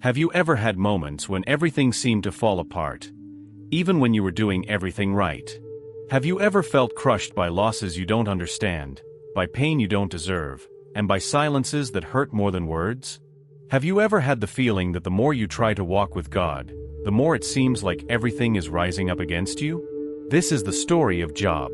Have you ever had moments when everything seemed to fall apart, even when you were doing everything right? Have you ever felt crushed by losses you don't understand, by pain you don't deserve, and by silences that hurt more than words? Have you ever had the feeling that the more you try to walk with God, the more it seems like everything is rising up against you? This is the story of Job.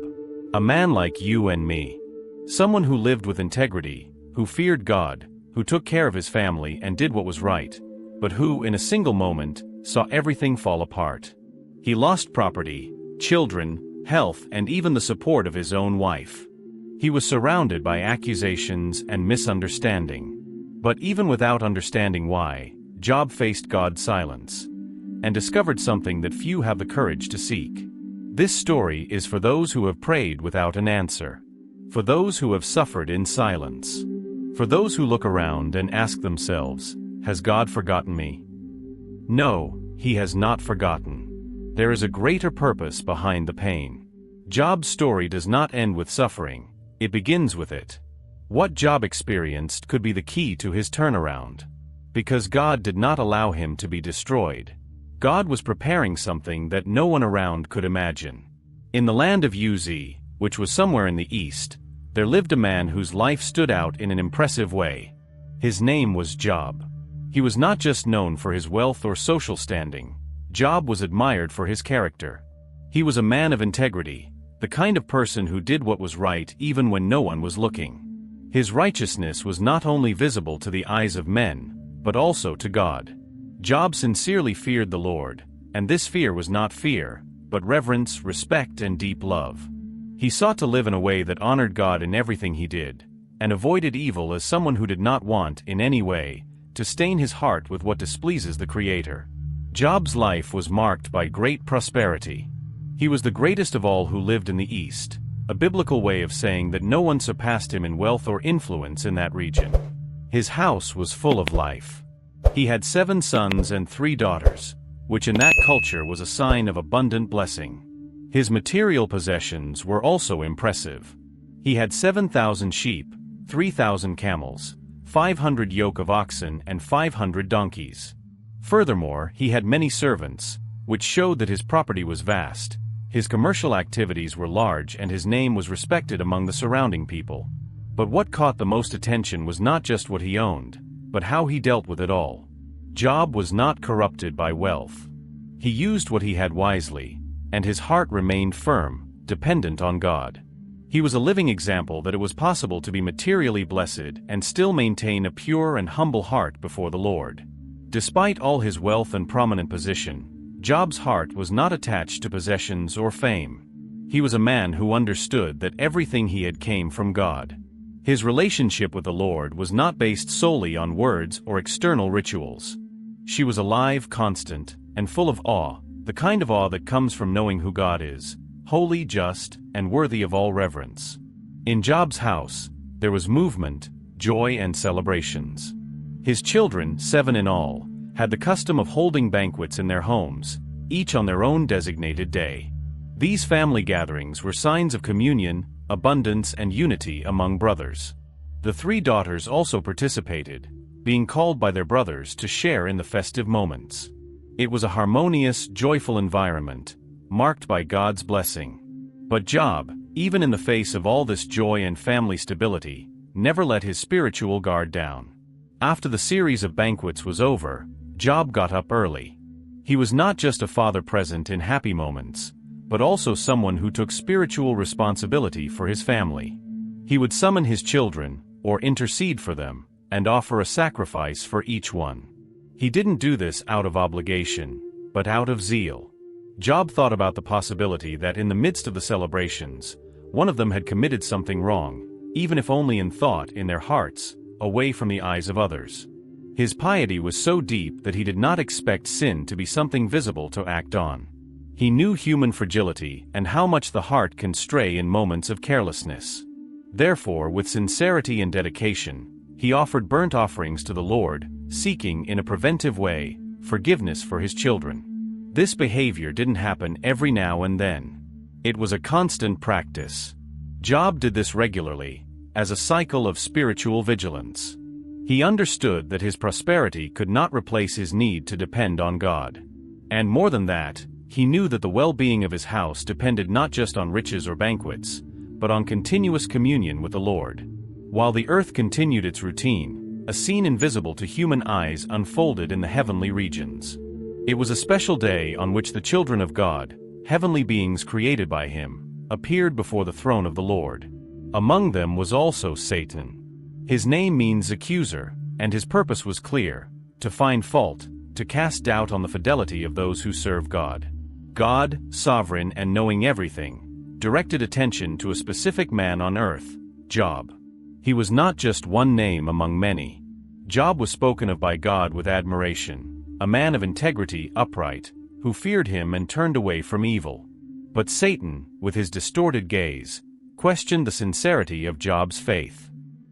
A man like you and me. Someone who lived with integrity, who feared God, who took care of his family and did what was right, but who, in a single moment, saw everything fall apart. He lost property, children, health, and even the support of his own wife. He was surrounded by accusations and misunderstanding. But even without understanding why, Job faced God's silence and discovered something that few have the courage to seek. This story is for those who have prayed without an answer, for those who have suffered in silence, for those who look around and ask themselves, "Has God forgotten me?" No, He has not forgotten. There is a greater purpose behind the pain. Job's story does not end with suffering, it begins with it. What Job experienced could be the key to his turnaround. Because God did not allow him to be destroyed. God was preparing something that no one around could imagine. In the land of Uz, which was somewhere in the east, there lived a man whose life stood out in an impressive way. His name was Job. He was not just known for his wealth or social standing. Job was admired for his character. He was a man of integrity, the kind of person who did what was right even when no one was looking. His righteousness was not only visible to the eyes of men, but also to God. Job sincerely feared the Lord, and this fear was not fear, but reverence, respect, and deep love. He sought to live in a way that honored God in everything he did, and avoided evil as someone who did not want, in any way, to stain his heart with what displeases the Creator. Job's life was marked by great prosperity. He was the greatest of all who lived in the East, a biblical way of saying that no one surpassed him in wealth or influence in that region. His house was full of life. He had 7 sons and 3 daughters, which in that culture was a sign of abundant blessing. His material possessions were also impressive. He had 7,000 sheep, 3,000 camels, 500 yoke of oxen, and 500 donkeys. Furthermore, he had many servants, which showed that his property was vast. His commercial activities were large and his name was respected among the surrounding people. But what caught the most attention was not just what he owned, but how he dealt with it all. Job was not corrupted by wealth. He used what he had wisely, and his heart remained firm, dependent on God. He was a living example that it was possible to be materially blessed and still maintain a pure and humble heart before the Lord. Despite all his wealth and prominent position, Job's heart was not attached to possessions or fame. He was a man who understood that everything he had came from God. His relationship with the Lord was not based solely on words or external rituals. She was alive, constant, and full of awe, the kind of awe that comes from knowing who God is, holy, just, and worthy of all reverence. In Job's house, there was movement, joy, and celebrations. His children, 7 in all, had the custom of holding banquets in their homes, each on their own designated day. These family gatherings were signs of communion, abundance, and unity among brothers. The 3 daughters also participated, being called by their brothers to share in the festive moments. It was a harmonious, joyful environment, marked by God's blessing. But Job, even in the face of all this joy and family stability, never let his spiritual guard down. After the series of banquets was over, Job got up early. He was not just a father present in happy moments, but also someone who took spiritual responsibility for his family. He would summon his children, or intercede for them, and offer a sacrifice for each one. He didn't do this out of obligation, but out of zeal. Job thought about the possibility that in the midst of the celebrations, one of them had committed something wrong, even if only in thought in their hearts, away from the eyes of others. His piety was so deep that he did not expect sin to be something visible to act on. He knew human fragility and how much the heart can stray in moments of carelessness. Therefore, with sincerity and dedication, he offered burnt offerings to the Lord, seeking, in a preventive way, forgiveness for his children. This behavior didn't happen every now and then. It was a constant practice. Job did this regularly, as a cycle of spiritual vigilance. He understood that his prosperity could not replace his need to depend on God. And more than that, he knew that the well-being of his house depended not just on riches or banquets, but on continuous communion with the Lord. While the earth continued its routine, a scene invisible to human eyes unfolded in the heavenly regions. It was a special day on which the children of God, heavenly beings created by him, appeared before the throne of the Lord. Among them was also Satan. His name means accuser, and his purpose was clear: to find fault, to cast doubt on the fidelity of those who serve God. God, sovereign and knowing everything, directed attention to a specific man on earth, Job. He was not just one name among many. Job was spoken of by God with admiration, a man of integrity, upright, who feared him and turned away from evil. But Satan, with his distorted gaze, questioned the sincerity of Job's faith.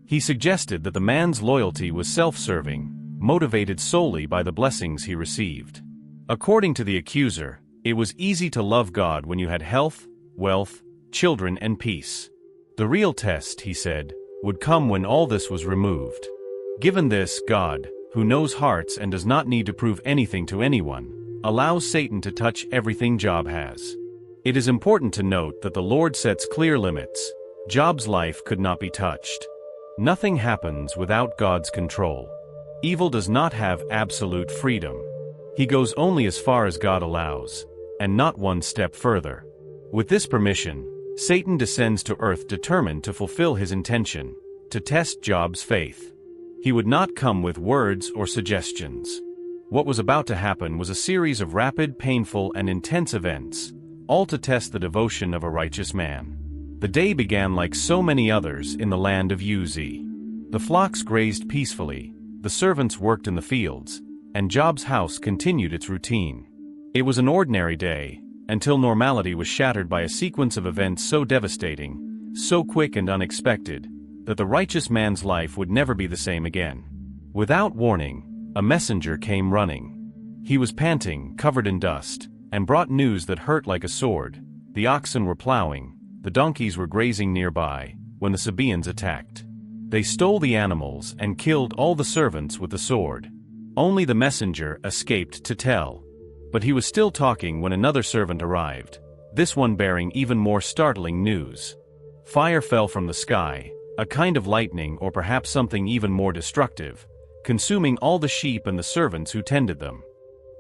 He suggested that the man's loyalty was self-serving, motivated solely by the blessings he received. According to the accuser, it was easy to love God when you had health, wealth, children, and peace. The real test, he said, would come when all this was removed. Given this, God, who knows hearts and does not need to prove anything to anyone, allows Satan to touch everything Job has. It is important to note that the Lord sets clear limits. Job's life could not be touched. Nothing happens without God's control. Evil does not have absolute freedom. He goes only as far as God allows, and not one step further. With this permission, Satan descends to earth determined to fulfill his intention, to test Job's faith. He would not come with words or suggestions. What was about to happen was a series of rapid, painful, and intense events, all to test the devotion of a righteous man. The day began like so many others in the land of Uz. The flocks grazed peacefully, the servants worked in the fields, and Job's house continued its routine. It was an ordinary day, until normality was shattered by a sequence of events so devastating, so quick and unexpected, that the righteous man's life would never be the same again. Without warning, a messenger came running. He was panting, covered in dust, and brought news that hurt like a sword. The oxen were plowing, the donkeys were grazing nearby, when the Sabaeans attacked. They stole the animals and killed all the servants with the sword. Only the messenger escaped to tell. But he was still talking when another servant arrived, this one bearing even more startling news. Fire fell from the sky, a kind of lightning or perhaps something even more destructive, consuming all the sheep and the servants who tended them.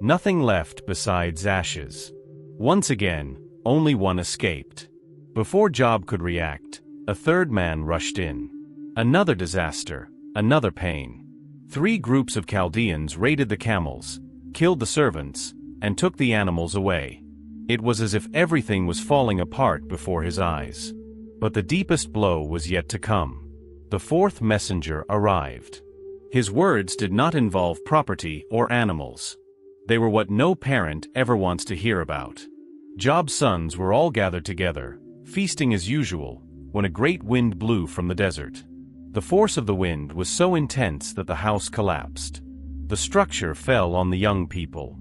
Nothing left besides ashes. Once again, only one escaped. Before Job could react, a third man rushed in. Another disaster, another pain. 3 groups of Chaldeans raided the camels, killed the servants, and took the animals away. It was as if everything was falling apart before his eyes. But the deepest blow was yet to come. The 4th messenger arrived. His words did not involve property or animals. They were what no parent ever wants to hear about. Job's sons were all gathered together, feasting as usual, when a great wind blew from the desert. The force of the wind was so intense that the house collapsed. The structure fell on the young people.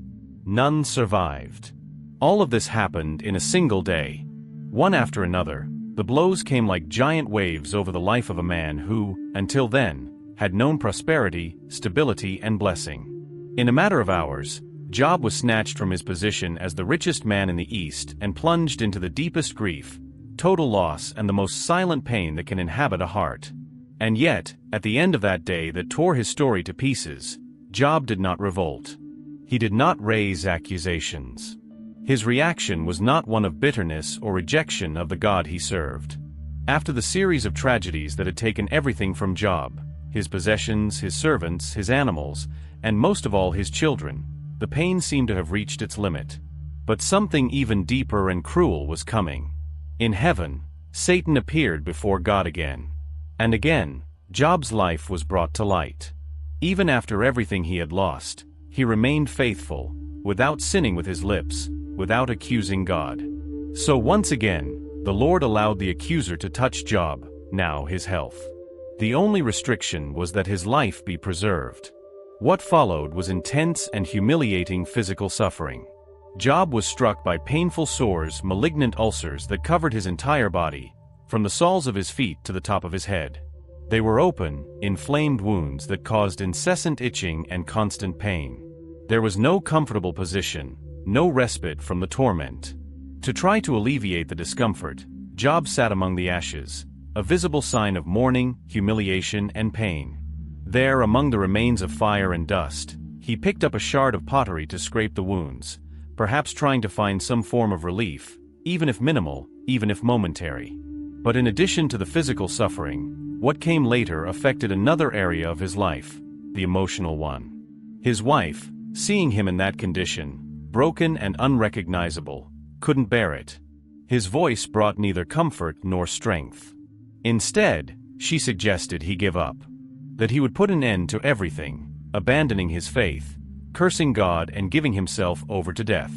None survived. All of this happened in a single day. One after another, the blows came like giant waves over the life of a man who, until then, had known prosperity, stability, and blessing. In a matter of hours, Job was snatched from his position as the richest man in the East and plunged into the deepest grief, total loss, and the most silent pain that can inhabit a heart. And yet, at the end of that day that tore his story to pieces, Job did not revolt. He did not raise accusations. His reaction was not one of bitterness or rejection of the God he served. After the series of tragedies that had taken everything from Job, his possessions, his servants, his animals, and most of all his children, the pain seemed to have reached its limit. But something even deeper and cruel was coming. In heaven, Satan appeared before God again. And again, Job's life was brought to light. Even after everything he had lost, he remained faithful, without sinning with his lips, without accusing God. So once again, the Lord allowed the accuser to touch Job, now his health. The only restriction was that his life be preserved. What followed was intense and humiliating physical suffering. Job was struck by painful sores, malignant ulcers that covered his entire body, from the soles of his feet to the top of his head. They were open, inflamed wounds that caused incessant itching and constant pain. There was no comfortable position, no respite from the torment. To try to alleviate the discomfort, Job sat among the ashes, a visible sign of mourning, humiliation, and pain. There, among the remains of fire and dust, he picked up a shard of pottery to scrape the wounds, perhaps trying to find some form of relief, even if minimal, even if momentary. But in addition to the physical suffering, what came later affected another area of his life, the emotional one. His wife, seeing him in that condition, broken and unrecognizable, couldn't bear it. His voice brought neither comfort nor strength. Instead, she suggested he give up. That he would put an end to everything, abandoning his faith, cursing God and giving himself over to death.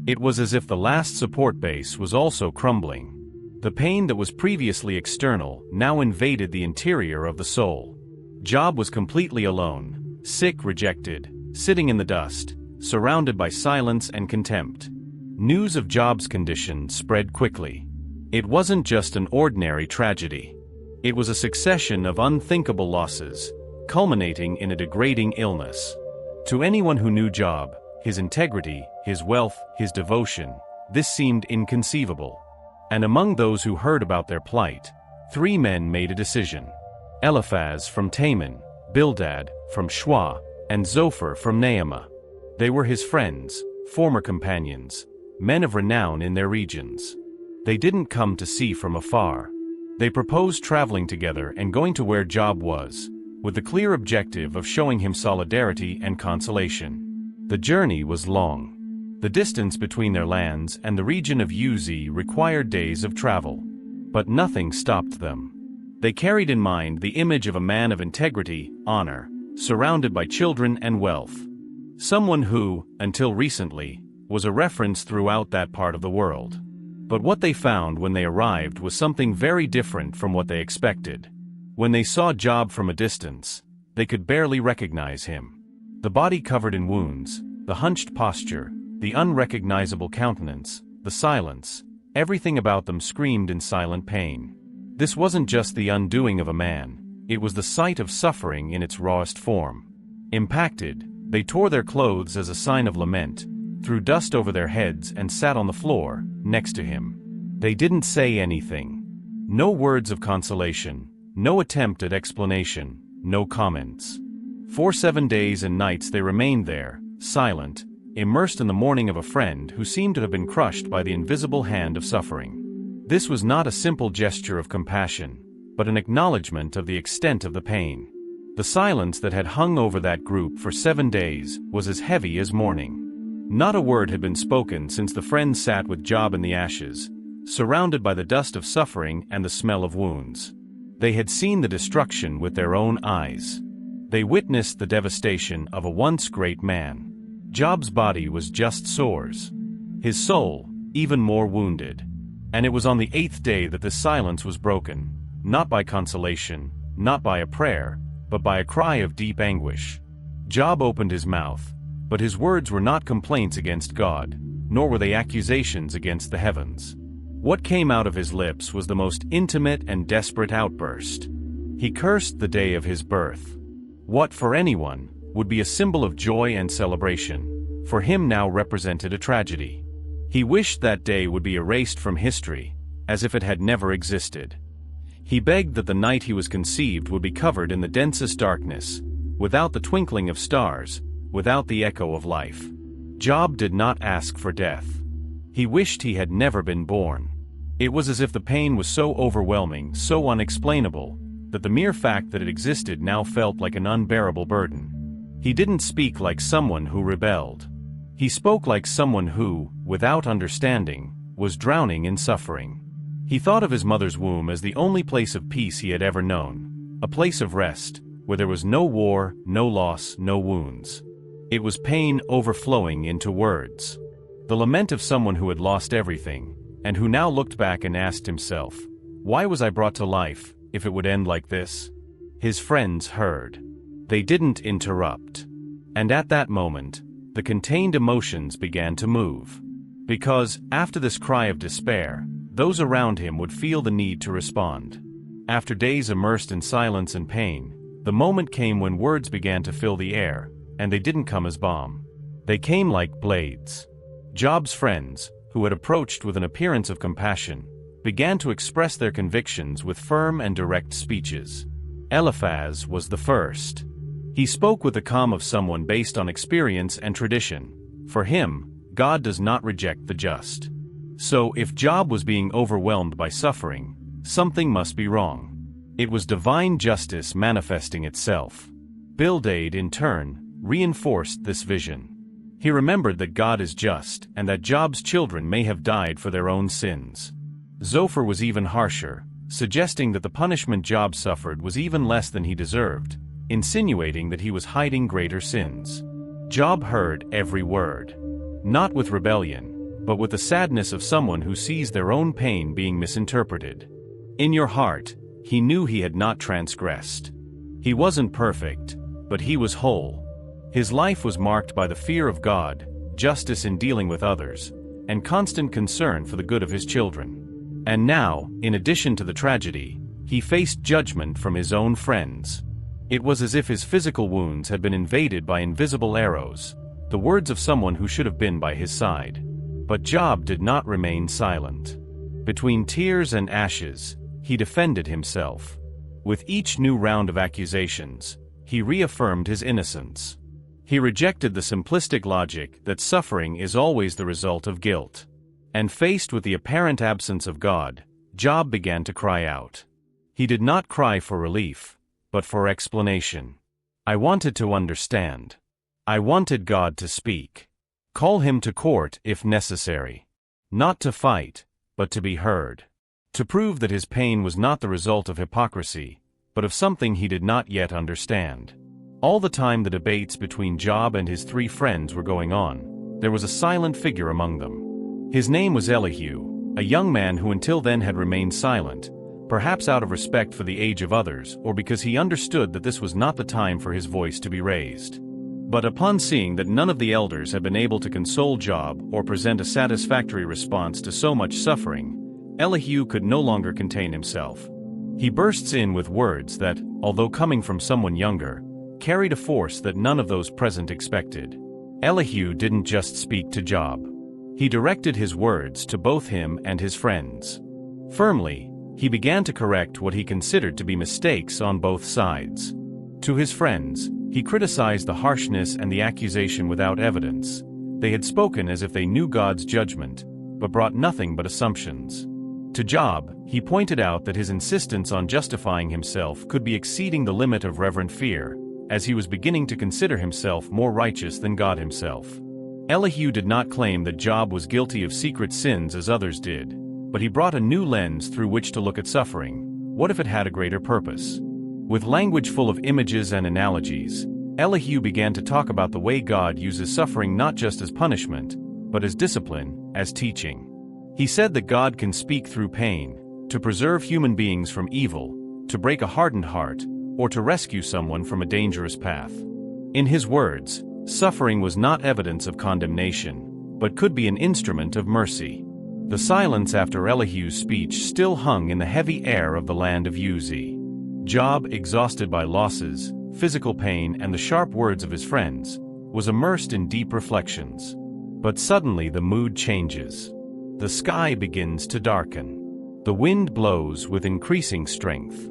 It was as if the last support base was also crumbling. The pain that was previously external now invaded the interior of the soul. Job was completely alone, sick, rejected, sitting in the dust, surrounded by silence and contempt. News of Job's condition spread quickly. It wasn't just an ordinary tragedy. It was a succession of unthinkable losses, culminating in a degrading illness. To anyone who knew Job, his integrity, his wealth, his devotion, this seemed inconceivable. And among those who heard about their plight, 3 men made a decision. Eliphaz from Teman, Bildad from Shua, and Zophar from Naamah. They were his friends, former companions, men of renown in their regions. They didn't come to see from afar. They proposed traveling together and going to where Job was, with the clear objective of showing him solidarity and consolation. The journey was long. The distance between their lands and the region of Uz required days of travel. But nothing stopped them. They carried in mind the image of a man of integrity, honor, surrounded by children and wealth. Someone who, until recently, was a reference throughout that part of the world. But what they found when they arrived was something very different from what they expected. When they saw Job from a distance, they could barely recognize him. The body covered in wounds, the hunched posture, the unrecognizable countenance, the silence, everything about them screamed in silent pain. This wasn't just the undoing of a man, it was the sight of suffering in its rawest form. Impacted, they tore their clothes as a sign of lament, threw dust over their heads and sat on the floor, next to him. They didn't say anything. No words of consolation, no attempt at explanation, no comments. For 7 days and nights they remained there, silent, immersed in the mourning of a friend who seemed to have been crushed by the invisible hand of suffering. This was not a simple gesture of compassion, but an acknowledgement of the extent of the pain. The silence that had hung over that group for 7 days was as heavy as mourning. Not a word had been spoken since the friends sat with Job in the ashes, surrounded by the dust of suffering and the smell of wounds. They had seen the destruction with their own eyes. They witnessed the devastation of a once great man. Job's body was just sores. His soul, even more wounded. And it was on the 8th day that the silence was broken, not by consolation, not by a prayer, but by a cry of deep anguish. Job opened his mouth, but his words were not complaints against God, nor were they accusations against the heavens. What came out of his lips was the most intimate and desperate outburst. He cursed the day of his birth. What, for anyone, would be a symbol of joy and celebration, for him now represented a tragedy. He wished that day would be erased from history, as if it had never existed. He begged that the night he was conceived would be covered in the densest darkness, without the twinkling of stars, without the echo of life. Job did not ask for death. He wished he had never been born. It was as if the pain was so overwhelming, so unexplainable, that the mere fact that it existed now felt like an unbearable burden. He didn't speak like someone who rebelled. He spoke like someone who, without understanding, was drowning in suffering. He thought of his mother's womb as the only place of peace he had ever known, a place of rest, where there was no war, no loss, no wounds. It was pain overflowing into words. The lament of someone who had lost everything, and who now looked back and asked himself, "Why was I brought to life, if it would end like this?" His friends heard. They didn't interrupt. And at that moment, the contained emotions began to move. Because, after this cry of despair, those around him would feel the need to respond. After days immersed in silence and pain, the moment came when words began to fill the air, and they didn't come as balm. They came like blades. Job's friends, who had approached with an appearance of compassion, began to express their convictions with firm and direct speeches. Eliphaz was the first. He spoke with the calm of someone based on experience and tradition. For him, God does not reject the just. So if Job was being overwhelmed by suffering, something must be wrong. It was divine justice manifesting itself. Bildad, in turn, reinforced this vision. He remembered that God is just and that Job's children may have died for their own sins. Zophar was even harsher, suggesting that the punishment Job suffered was even less than he deserved, insinuating that he was hiding greater sins. Job heard every word. Not with rebellion, but with the sadness of someone who sees their own pain being misinterpreted. In your heart, he knew he had not transgressed. He wasn't perfect, but he was whole. His life was marked by the fear of God, justice in dealing with others, and constant concern for the good of his children. And now, in addition to the tragedy, he faced judgment from his own friends. It was as if his physical wounds had been invaded by invisible arrows, the words of someone who should have been by his side. But Job did not remain silent. Between tears and ashes, he defended himself. With each new round of accusations, he reaffirmed his innocence. He rejected the simplistic logic that suffering is always the result of guilt. And faced with the apparent absence of God, Job began to cry out. He did not cry for relief, but for explanation. I wanted to understand. I wanted God to speak. Call him to court if necessary. Not to fight, but to be heard. To prove that his pain was not the result of hypocrisy, but of something he did not yet understand. All the time the debates between Job and his three friends were going on, there was a silent figure among them. His name was Elihu, a young man who until then had remained silent, perhaps out of respect for the age of others or because he understood that this was not the time for his voice to be raised. But upon seeing that none of the elders had been able to console Job or present a satisfactory response to so much suffering, Elihu could no longer contain himself. He bursts in with words that, although coming from someone younger, carried a force that none of those present expected. Elihu didn't just speak to Job. He directed his words to both him and his friends. Firmly, he began to correct what he considered to be mistakes on both sides. To his friends, he criticized the harshness and the accusation without evidence. They had spoken as if they knew God's judgment, but brought nothing but assumptions. To Job, he pointed out that his insistence on justifying himself could be exceeding the limit of reverent fear, as he was beginning to consider himself more righteous than God himself. Elihu did not claim that Job was guilty of secret sins as others did, but he brought a new lens through which to look at suffering. What if it had a greater purpose? With language full of images and analogies, Elihu began to talk about the way God uses suffering not just as punishment, but as discipline, as teaching. He said that God can speak through pain, to preserve human beings from evil, to break a hardened heart, or to rescue someone from a dangerous path. In his words, suffering was not evidence of condemnation, but could be an instrument of mercy. The silence after Elihu's speech still hung in the heavy air of the land of Uz. Job, exhausted by losses, physical pain, and the sharp words of his friends, was immersed in deep reflections. But suddenly the mood changes. The sky begins to darken. The wind blows with increasing strength.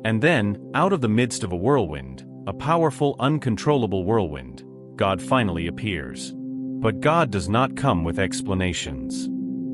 And then, out of the midst of a whirlwind, a powerful, uncontrollable whirlwind, God finally appears. But God does not come with explanations.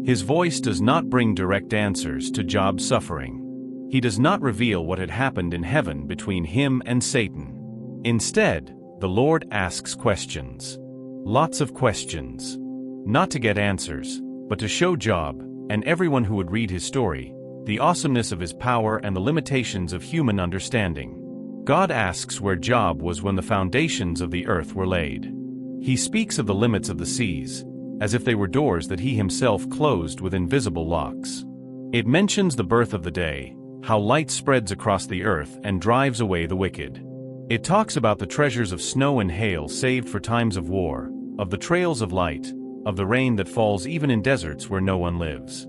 His voice does not bring direct answers to Job's suffering. He does not reveal what had happened in heaven between him and Satan. Instead, the Lord asks questions. Lots of questions. Not to get answers, but to show Job, and everyone who would read his story, the awesomeness of his power and the limitations of human understanding. God asks where Job was when the foundations of the earth were laid. He speaks of the limits of the seas, as if they were doors that he himself closed with invisible locks. It mentions the birth of the day, how light spreads across the earth and drives away the wicked. It talks about the treasures of snow and hail saved for times of war, of the trails of light, of the rain that falls even in deserts where no one lives.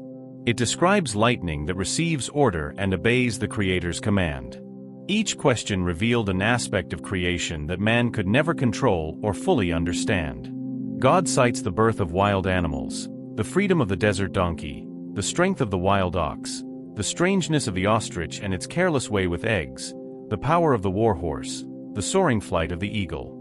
It describes lightning that receives order and obeys the Creator's command. Each question revealed an aspect of creation that man could never control or fully understand. God cites the birth of wild animals, the freedom of the desert donkey, the strength of the wild ox, the strangeness of the ostrich and its careless way with eggs, the power of the war horse, the soaring flight of the eagle.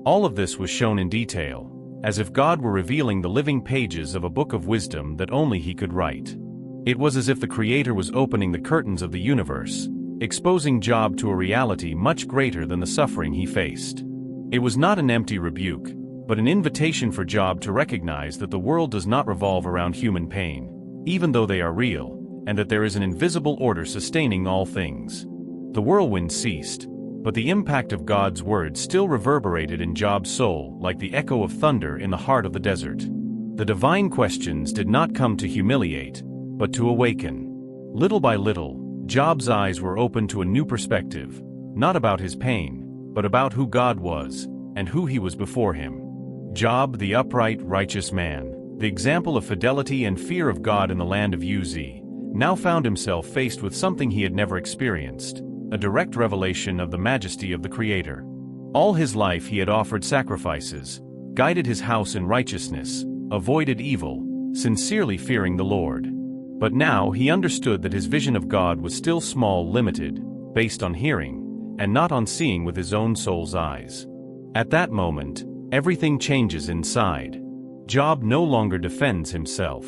All of this was shown in detail, as if God were revealing the living pages of a book of wisdom that only He could write. It was as if the Creator was opening the curtains of the universe, exposing Job to a reality much greater than the suffering he faced. It was not an empty rebuke, but an invitation for Job to recognize that the world does not revolve around human pain, even though they are real, and that there is an invisible order sustaining all things. The whirlwind ceased, but the impact of God's words still reverberated in Job's soul like the echo of thunder in the heart of the desert. The divine questions did not come to humiliate, but to awaken. Little by little, Job's eyes were opened to a new perspective, not about his pain, but about who God was, and who He was before him. Job, the upright, righteous man, the example of fidelity and fear of God in the land of Uz, now found himself faced with something he had never experienced, a direct revelation of the majesty of the Creator. All his life he had offered sacrifices, guided his house in righteousness, avoided evil, sincerely fearing the Lord. But now he understood that his vision of God was still small, limited, based on hearing, and not on seeing with his own soul's eyes. At that moment, everything changes inside. Job no longer defends himself.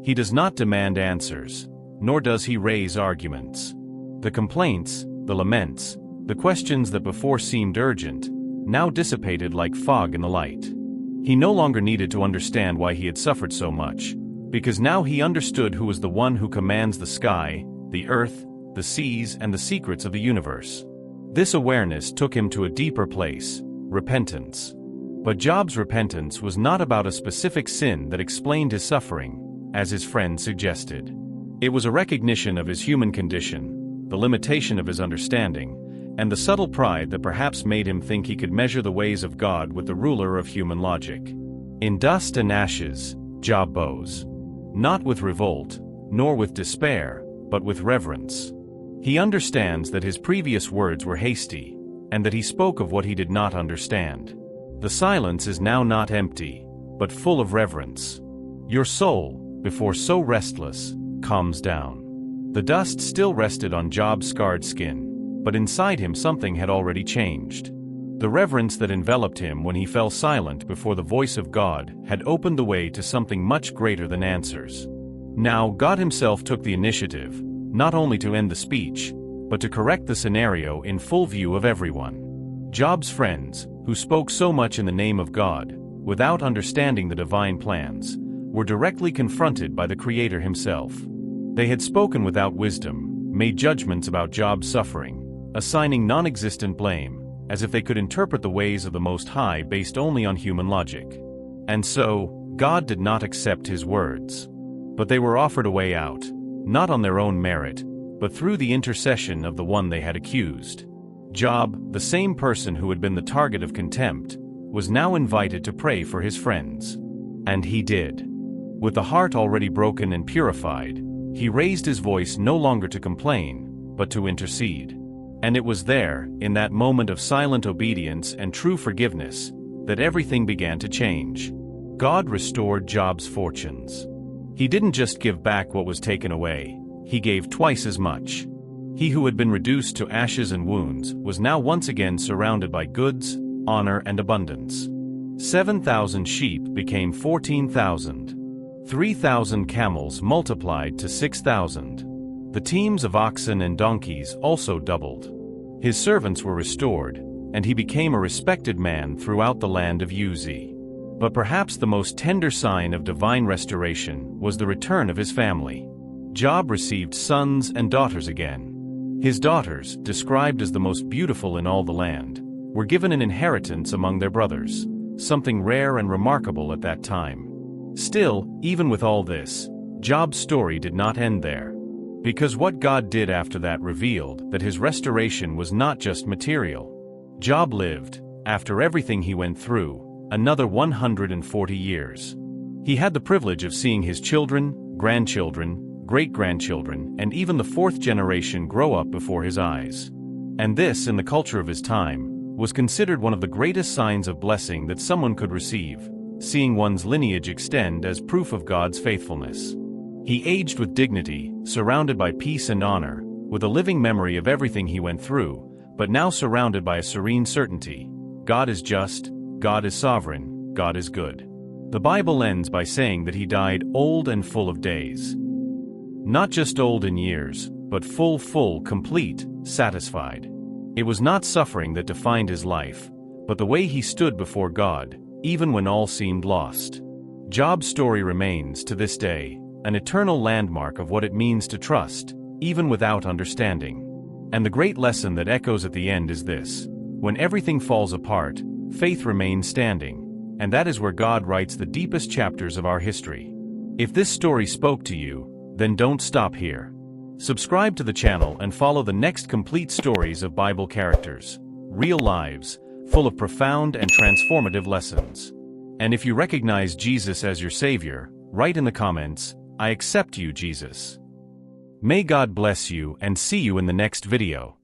He does not demand answers, nor does he raise arguments. The complaints, the laments, the questions that before seemed urgent, now dissipated like fog in the light. He no longer needed to understand why he had suffered so much, because now he understood who was the one who commands the sky, the earth, the seas, and the secrets of the universe. This awareness took him to a deeper place, repentance. But Job's repentance was not about a specific sin that explained his suffering, as his friend suggested. It was a recognition of his human condition, the limitation of his understanding, and the subtle pride that perhaps made him think he could measure the ways of God with the ruler of human logic. In dust and ashes, Job bows. Not with revolt, nor with despair, but with reverence. He understands that his previous words were hasty, and that he spoke of what he did not understand. The silence is now not empty, but full of reverence. Your soul, before so restless, calms down. The dust still rested on Job's scarred skin, but inside him something had already changed. The reverence that enveloped him when he fell silent before the voice of God had opened the way to something much greater than answers. Now God Himself took the initiative, not only to end the speech, but to correct the scenario in full view of everyone. Job's friends, who spoke so much in the name of God, without understanding the divine plans, were directly confronted by the Creator Himself. They had spoken without wisdom, made judgments about Job's suffering, assigning non-existent blame, as if they could interpret the ways of the Most High based only on human logic. And so, God did not accept his words. But they were offered a way out, not on their own merit, but through the intercession of the one they had accused. Job, the same person who had been the target of contempt, was now invited to pray for his friends. And he did. With the heart already broken and purified, he raised his voice no longer to complain, but to intercede. And it was there, in that moment of silent obedience and true forgiveness, that everything began to change. God restored Job's fortunes. He didn't just give back what was taken away, he gave twice as much. He who had been reduced to ashes and wounds was now once again surrounded by goods, honor, and abundance. 7,000 sheep became 14,000. 3,000 camels multiplied to 6,000. The teams of oxen and donkeys also doubled. His servants were restored, and he became a respected man throughout the land of Uz. But perhaps the most tender sign of divine restoration was the return of his family. Job received sons and daughters again. His daughters, described as the most beautiful in all the land, were given an inheritance among their brothers, something rare and remarkable at that time. Still, even with all this, Job's story did not end there. Because what God did after that revealed that his restoration was not just material. Job lived, after everything he went through, another 140 years. He had the privilege of seeing his children, grandchildren, great-grandchildren, and even the fourth generation grow up before his eyes. And this, in the culture of his time, was considered one of the greatest signs of blessing that someone could receive, seeing one's lineage extend as proof of God's faithfulness. He aged with dignity, surrounded by peace and honor, with a living memory of everything he went through, but now surrounded by a serene certainty. God is just, God is sovereign, God is good. The Bible ends by saying that he died old and full of days. Not just old in years, but full, complete, satisfied. It was not suffering that defined his life, but the way he stood before God, even when all seemed lost. Job's story remains, to this day, an eternal landmark of what it means to trust, even without understanding. And the great lesson that echoes at the end is this: when everything falls apart, faith remains standing, and that is where God writes the deepest chapters of our history. If this story spoke to you, then don't stop here. Subscribe to the channel and follow the next complete stories of Bible characters, real lives, full of profound and transformative lessons. And if you recognize Jesus as your Savior, write in the comments, "I accept you, Jesus." May God bless you, and see you in the next video.